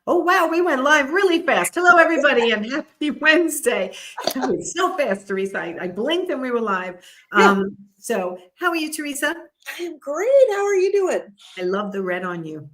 Oh, wow, we went live really fast. Hello, everybody, and happy Wednesday. That was so fast, Teresa. I blinked and we were live. Yeah, So how are you, Teresa? I am great. How are you doing? I love the red on you.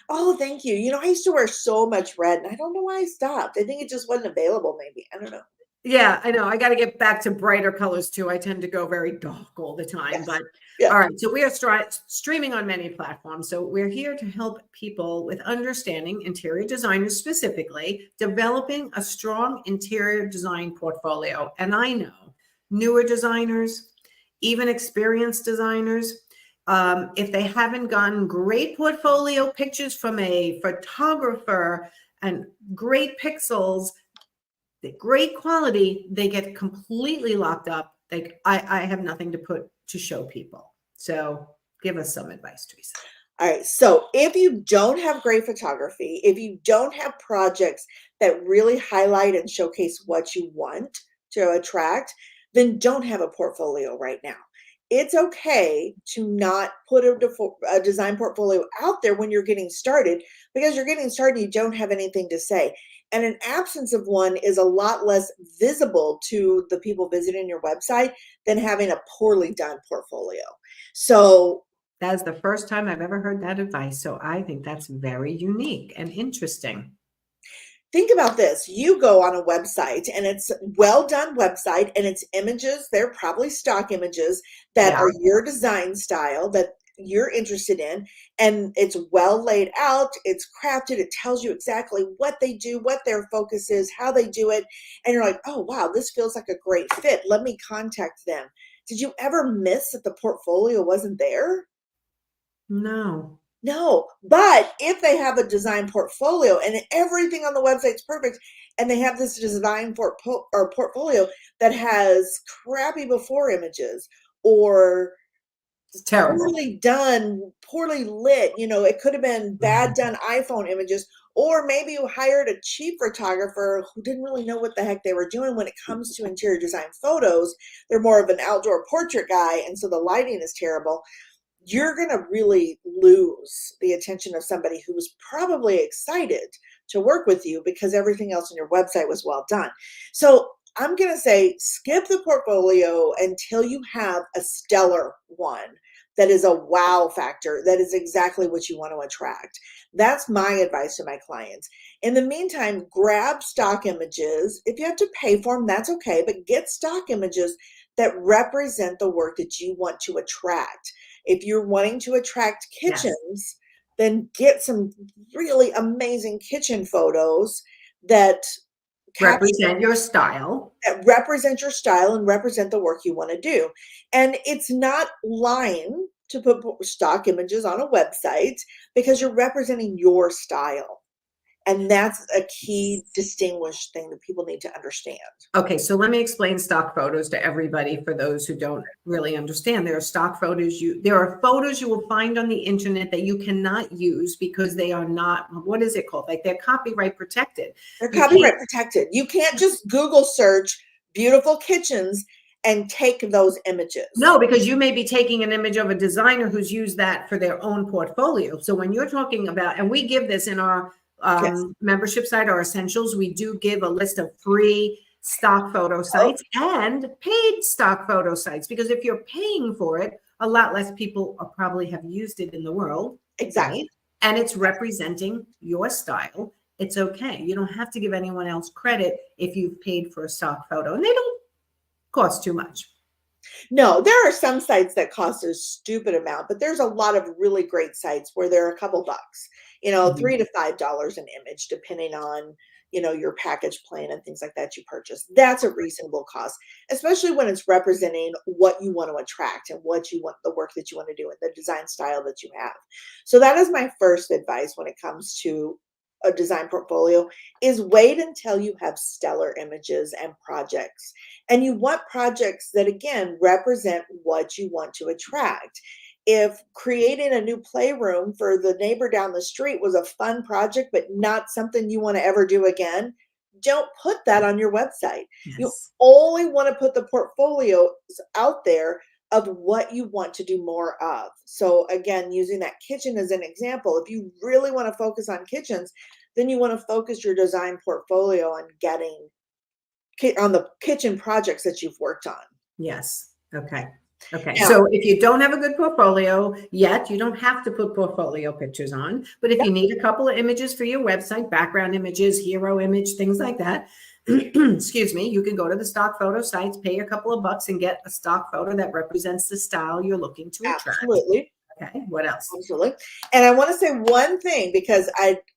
Oh, thank you. I used to wear so much red, and I don't know why I stopped. I think it just wasn't available, maybe. I don't know. Yeah, I know. I got to get back to brighter colors too. I tend to go very dark all the time. Yes. But Yeah. all right, so we are streaming on many platforms. So we're here to help people with understanding interior designers specifically, developing a strong interior design portfolio. And I know newer designers, even experienced designers, if they haven't gotten great portfolio pictures from a photographer and great pixels, the great quality, they get completely locked up. I have nothing to put to show people. So give us some advice, Teresa. All right. So if you don't have great photography, if you don't have projects that really highlight and showcase what you want to attract, then don't have a portfolio right now. It's okay to not put a design portfolio out there when you're getting started because you're getting started, you don't have anything to say. And an absence of one is a lot less visible to the people visiting your website than having a poorly done portfolio. So That is the first time I've ever heard that advice. So I think that's very unique and interesting. think about this. You go on a website and it's well done website and it's images, they're probably stock images that Yeah. are your design style that you're interested in, and it's well laid out, it's crafted, it tells you exactly what they do, what their focus is, how they do it, and you're like, oh wow, this feels like a great fit, let me contact them. Did you ever miss that the portfolio wasn't there? No. No, but if they have a design portfolio and everything on the website's perfect, and they have this design or portfolio that has crappy before images or It's terrible. poorly done, poorly lit, it could have been bad done iPhone images, or maybe you hired a cheap photographer who didn't really know what the heck they were doing when it comes to interior design photos. They're more of an outdoor portrait guy, and so the lighting is terrible. You're going to really lose the attention of somebody who was probably excited to work with you because everything else on your website was well done. So I'm going to say skip the portfolio until you have a stellar one that is a wow factor, that is exactly what you want to attract. That's my advice to my clients. In the meantime, grab stock images. If you have to pay for them, that's okay, but get stock images that represent the work that you want to attract. If you're wanting to attract Yes. kitchens, then get some really amazing kitchen photos that capture, Represent your style. that represent your style and represent the work you want to do. And it's not lying to put stock images on a website because you're representing your style. And that's a key distinguished thing that people need to understand. Okay, so let me explain stock photos to everybody for those who don't really understand. There are stock photos there are photos you will find on the internet that you cannot use because they are not, what is it called? Like they're copyright protected. They're You can't. copyright protected. You can't just Google search beautiful kitchens and take those images. No, because you may be taking an image of a designer who's used that for their own portfolio. So when you're talking about, and we give this in our Yes. membership site, our essentials, we do give a list of free stock photo Oh, sites and paid stock photo sites, because if you're paying for it, a lot less people are probably have used it in the world, exactly. right? And it's representing your style. It's okay. You don't have to give anyone else credit if you've paid for a stock photo, and they don't cost too much. No, there are some sites that cost a stupid amount, but there's a lot of really great sites where they're a couple bucks, Mhm. $3 to $5 an image, depending on, your package plan and things like that you purchase. That's a reasonable cost, especially when it's representing what you want to attract and what you want, the work that you want to do and the design style that you have. So that is my first advice when it comes to a design portfolio is wait until you have stellar images and projects, and you want projects that again represent what you want to attract. If creating a new playroom for the neighbor down the street was a fun project but not something you want to ever do again, don't put that on your website. You Yes. only want to put the portfolios out there of what you want to do more of. So again, using that kitchen as an example, if you really want to focus on kitchens, then you want to focus your design portfolio on getting on the kitchen projects that you've worked on. Yes. Okay. Okay. Now, So if you don't have a good portfolio yet, you don't have to put portfolio pictures on. But if yep, you need a couple of images for your website, background images, hero image, things like that, excuse me, you can go to the stock photo sites, pay a couple of bucks and get a stock photo that represents the style you're looking to attract. absolutely. Okay. What else? Absolutely. And I want to say one thing, because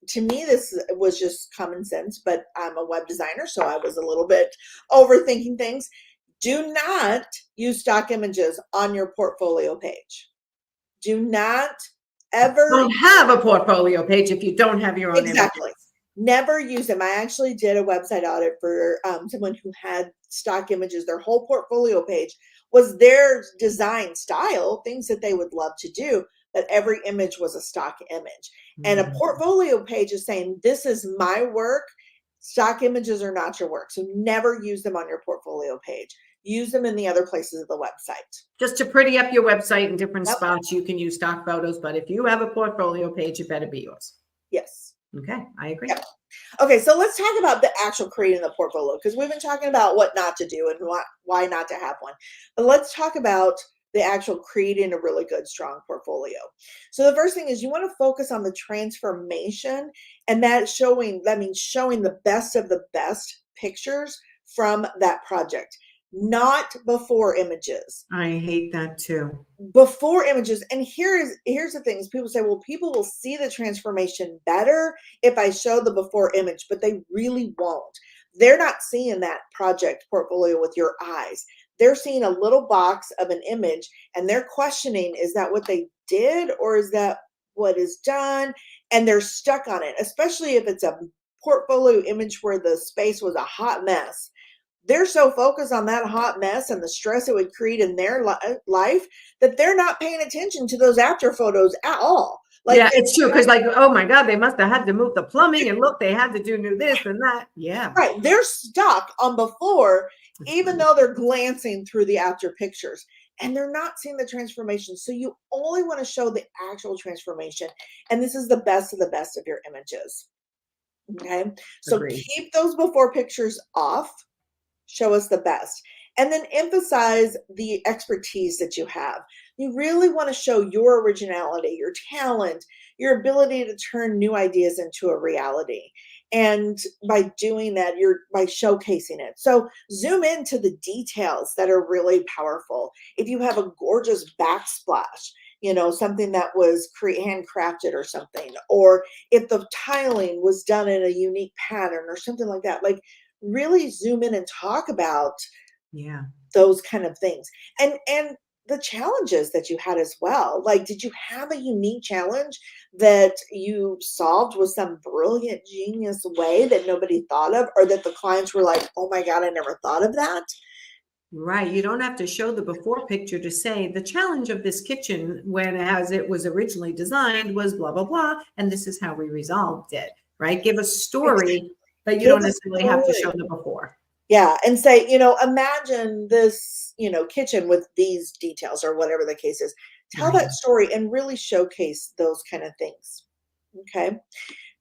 to me, this was just common sense, but I'm a web designer, so I was a little bit overthinking things. Do not use stock images on your portfolio page. Do not ever. Don't have a portfolio page if you don't have your own Exactly. images. Never use them. I actually did a website audit for someone who had stock images. Their whole portfolio page was their design style, things that they would love to do, but every image was a stock image. And a portfolio page is saying, this is my work. Stock images are not your work. So never use them on your portfolio page. Use them in the other places of the website. Just to pretty up your website in different Yep. spots, you can use stock photos, but if you have a portfolio page, it better be yours. Yes. Okay, I agree. Yep. Okay, so let's talk about the actual creating the portfolio, because we've been talking about what not to do and why not to have one. But let's talk about the actual creating a really good, strong portfolio. So the first thing is you want to focus on the transformation, and that means showing the best of the best pictures from that project, not before images. I hate that too. Before images. And here's the thing is people say, well, people will see the transformation better if I show the before image, but they really won't. They're not seeing that project portfolio with your eyes. They're seeing a little box of an image and they're questioning, is that what they did or is that what is done? And they're stuck on it, especially if it's a portfolio image where the space was a hot mess. They're so focused on that hot mess and the stress it would create in their life that they're not paying attention to those after photos at all. Yeah, it's true. Because oh my God, they must have had to move the plumbing and look, they had to do new this and that. Yeah. Right. They're stuck on before, even though they're glancing through the after pictures and they're not seeing the transformation. So you only want to show the actual transformation. And this is the best of your images. Okay. So Agreed. keep those before pictures off. Show us the best. And then emphasize the expertise that you have. You really want to show your originality, your talent, your ability to turn new ideas into a reality. And by doing that, by showcasing it. So zoom into the details that are really powerful. If you have a gorgeous backsplash, something that was handcrafted or something, or if the tiling was done in a unique pattern or something like that, like really zoom in and talk about those kind of things. And the challenges that you had as well. Like, did you have a unique challenge that you solved with some brilliant, genius way that nobody thought of, or that the clients were like, oh my God, I never thought of that? Right. You don't have to show the before picture to say the challenge of this kitchen when as it was originally designed was blah, blah, blah. And this is how we resolved it. Right. Give a story that you don't necessarily have to show the before. Yeah. And say, imagine this, kitchen with these details or whatever the case is. Tell that story and really showcase those kind of things. Okay.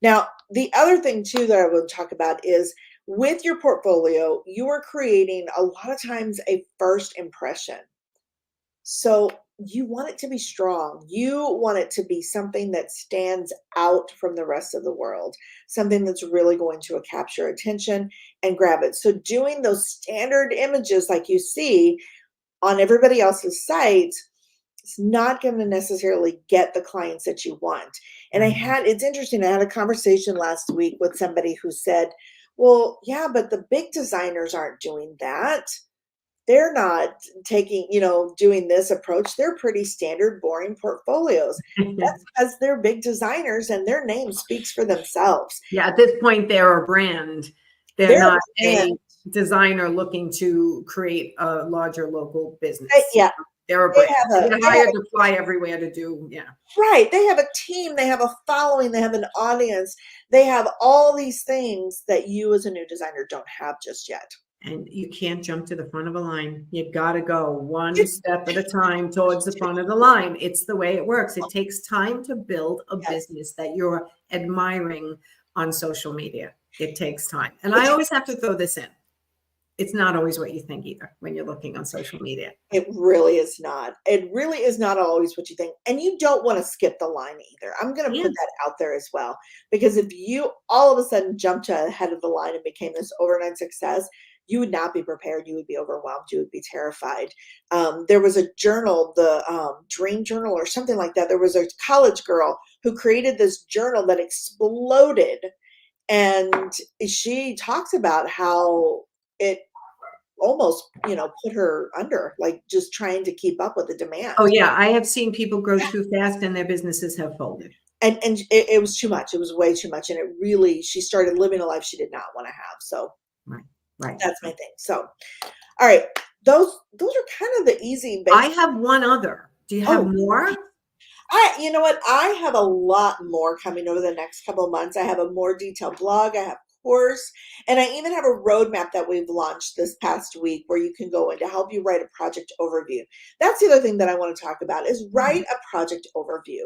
Now, the other thing too that I would talk about is with your portfolio, you are creating a lot of times a first impression. So you want it to be strong. You want it to be something that stands out from the rest of the world, something that's really going to capture attention and grab it. So doing those standard images like you see on everybody else's site, it's not going to necessarily get the clients that you want. And it's interesting. I had a conversation last week with somebody who said, well, yeah, but the big designers aren't doing that. They're not doing this approach. They're pretty standard, boring portfolios. That's because they're big designers and their name speaks for themselves. Yeah, at this point, they're a brand. They're not a designer looking to create a larger local business. Yeah. They're a brand. They're hired to fly everywhere to do, Right. They have a team. They have a following. They have an audience. They have all these things that you as a new designer don't have just yet. And you can't jump to the front of a line. You got to go one It's step at a time towards the front of the line. It's the way it works. It takes time to build a yes. business that you're admiring on social media. It takes time. And I It's always have to throw this in. It's not always what you think either when you're looking on social media. It really is not. It really is not always what you think. And you don't want to skip the line either. I'm going to Yeah. put that out there as well. Because if you all of a sudden jumped ahead of the line and became this overnight success, you would not be prepared. You would be overwhelmed. You would be terrified. There was a journal, the Dream Journal or something like that. There was a college girl who created this journal that exploded. And she talks about how it almost, put her under, like just trying to keep up with the demand. Oh yeah, I have seen people grow too fast and their businesses have folded. And it was too much. It was way too much. And it really, she started living a life she did not want to have. So Right. that's my thing. So, all right. Those are kind of the easy I basics. have one other. Do you have more? You know what? I have a lot more coming over the next couple of months. I have a more detailed blog. I have course, and I even have a roadmap that we've launched this past week where you can go in to help you write a project overview. That's the other thing that I want to talk about is write a project overview.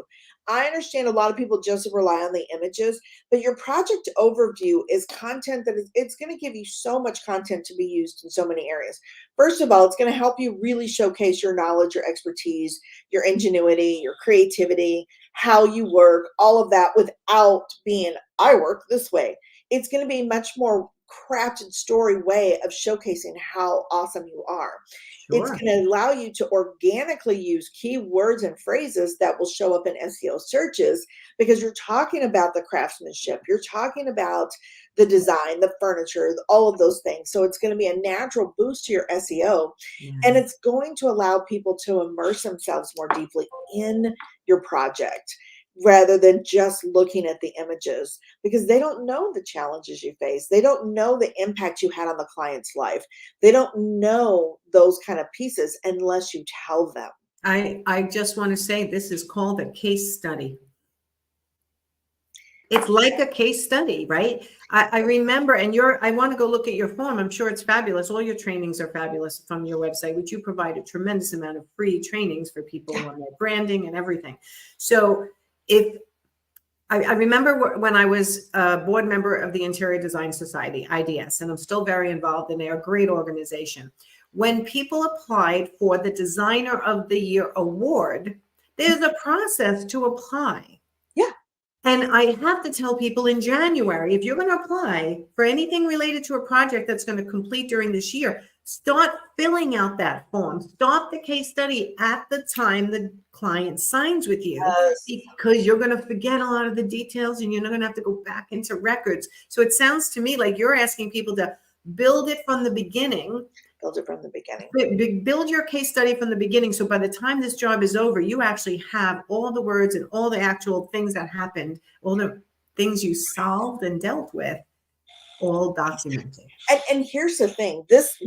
I understand a lot of people just rely on the images, but your project overview is content that it's going to give you so much content to be used in so many areas. First of all, it's going to help you really showcase your knowledge, your expertise, your ingenuity, your creativity, how you work, all of that without being, I work this way. It's going to be a much more crafted story way of showcasing how awesome you are. It's Sure. going to allow you to organically use keywords and phrases that will show up in SEO searches because you're talking about the craftsmanship, you're talking about the design, the furniture, all of those things. So it's going to be a natural boost to your SEO, and it's going to allow people to immerse themselves more deeply in your project rather than just looking at the images because they don't know the challenges you face. They don't know the impact you had on the client's life. They don't know those kind of pieces unless you tell them. I just want to say this is called a case study. It's like a case study, right? I remember, and I want to go look at your form. I'm sure it's fabulous. All your trainings are fabulous from your website, which you provide a tremendous amount of free trainings for people on their branding and everything. So if I remember when I was a board member of the Interior Design Society, IDS, and I'm still very involved in a great organization. When people applied for the Designer of the Year award, there's a process to apply. Yeah. And I have to tell people in January, if you're going to apply for anything related to a project that's going to complete during this year, start filling out that form. Start the case study at the time the client signs with you because you're going to forget a lot of the details and you're not going to have to go back into records. So it sounds to me like you're asking people to build it from the beginning. Build it from the beginning. Build your case study from the beginning. So by the time this job is over, you actually have all the words and all the actual things that happened, all the things you solved and dealt with, all documented. And here's the thing, this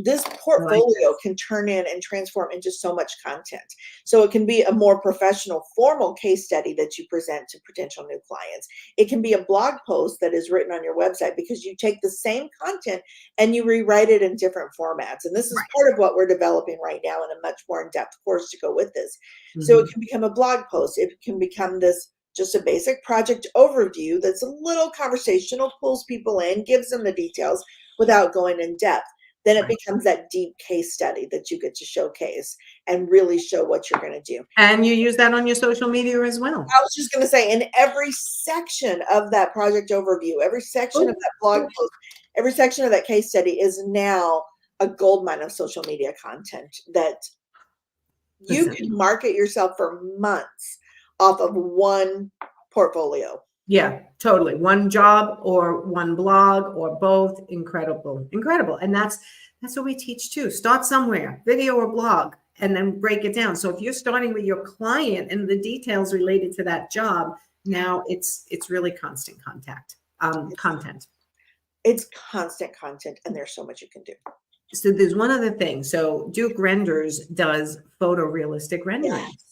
portfolio can turn in and transform into so much content. So it can be a more professional, formal case study that you present to potential new clients. It can be a blog post that is written on your website because you take the same content and you rewrite it in different formats. And this is part of what we're developing right now in a much more in-depth course to go with this. So it can become a blog post. It can become this just a basic project overview that's a little conversational, pulls people in, gives them the details without going in depth. Then it becomes that deep case study that you get to showcase and really show what you're going to do. And you use that on your social media as well. I was just going to say, in every section of that project overview, every section of that blog post, every section of that case study is now a goldmine of social media content that you can market yourself for months off of one portfolio. Yeah, totally. One job or one blog or both. Incredible. And that's what we teach too. Start somewhere, video or blog, and then break it down. So if you're starting with your client and the details related to that job, now it's really constant content. It's constant content, and there's so much you can do. So there's one other thing. So Duke Renders does photorealistic rendering. Yes.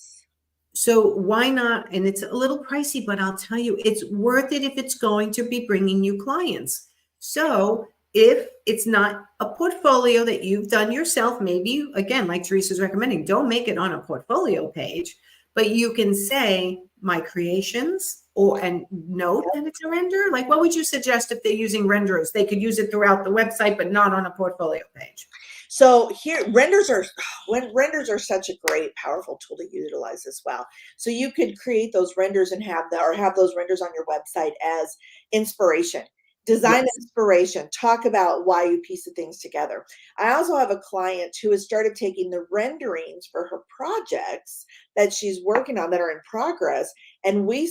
So why not? And it's a little pricey, but I'll tell you, it's worth it if it's going to be bringing you clients. So if it's not a portfolio that you've done yourself, maybe, again, like Teresa's recommending, don't make it on a portfolio page, but you can say my creations and note that it's a render. Like, what would you suggest if they're using renderers? They could use it throughout the website, but not on a portfolio page. So here, renders are such a great, powerful tool to utilize as well. So you could create those renders and have those renders on your website as inspiration, design inspiration, talk about why you piece the things together. I also have a client who has started taking the renderings for her projects that she's working on that are in progress, and we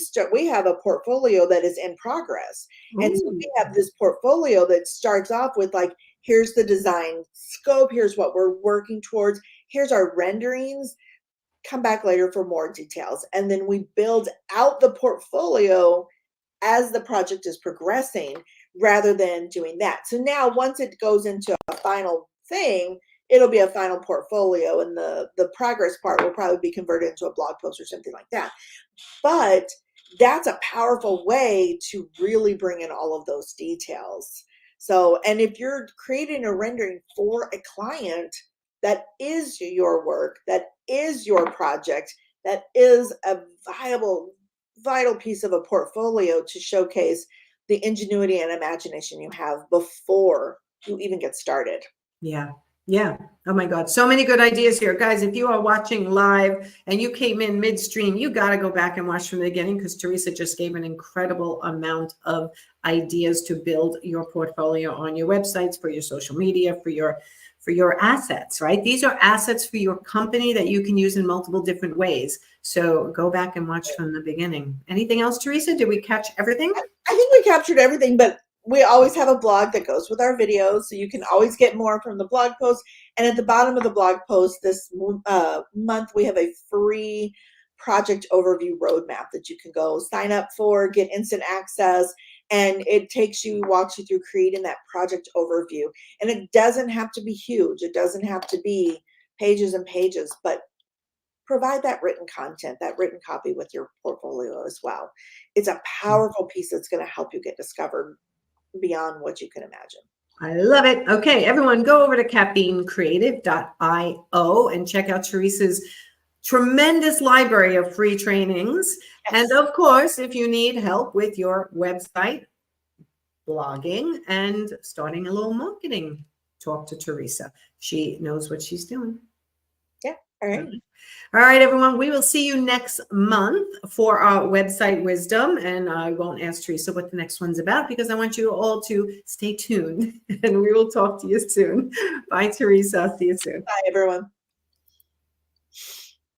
have a portfolio that is in progress. And so we have this portfolio that starts off with like, here's the design scope, here's what we're working towards, here's our renderings, come back later for more details. And then we build out the portfolio as the project is progressing rather than doing that. So now once it goes into a final thing, it'll be a final portfolio, and the progress part will probably be converted into a blog post or something like that. But that's a powerful way to really bring in all of those details. So, and if you're creating a rendering for a client, that is your work, that is your project, that is a vital piece of a portfolio to showcase the ingenuity and imagination you have before you even get started. Yeah. Yeah. Oh my God. So many good ideas here. Guys, if you are watching live and you came in midstream, you got to go back and watch from the beginning, because Teresa just gave an incredible amount of ideas to build your portfolio on your websites, for your social media, for your assets, right? These are assets for your company that you can use in multiple different ways. So go back and watch from the beginning. Anything else, Teresa? Did we catch everything? I think we captured everything, but we always have a blog that goes with our videos, so you can always get more from the blog post. And at the bottom of the blog post this month, we have a free project overview roadmap that you can go sign up for, get instant access, and it walks you through creating that project overview. And it doesn't have to be huge. It doesn't have to be pages and pages, but provide that written content, that written copy with your portfolio as well. It's a powerful piece that's going to help you get discovered beyond what you can imagine. I love it. Okay, everyone, go over to caffeinecreative.io and check out Teresa's tremendous library of free trainings. Yes. And of course, if you need help with your website, blogging, and starting a little marketing, talk to Teresa. She knows what she's doing. Yeah. All right. All right, everyone. We will see you next month for our website wisdom. And I won't ask Teresa what the next one's about, because I want you all to stay tuned, and we will talk to you soon. Bye, Teresa. See you soon. Bye, everyone.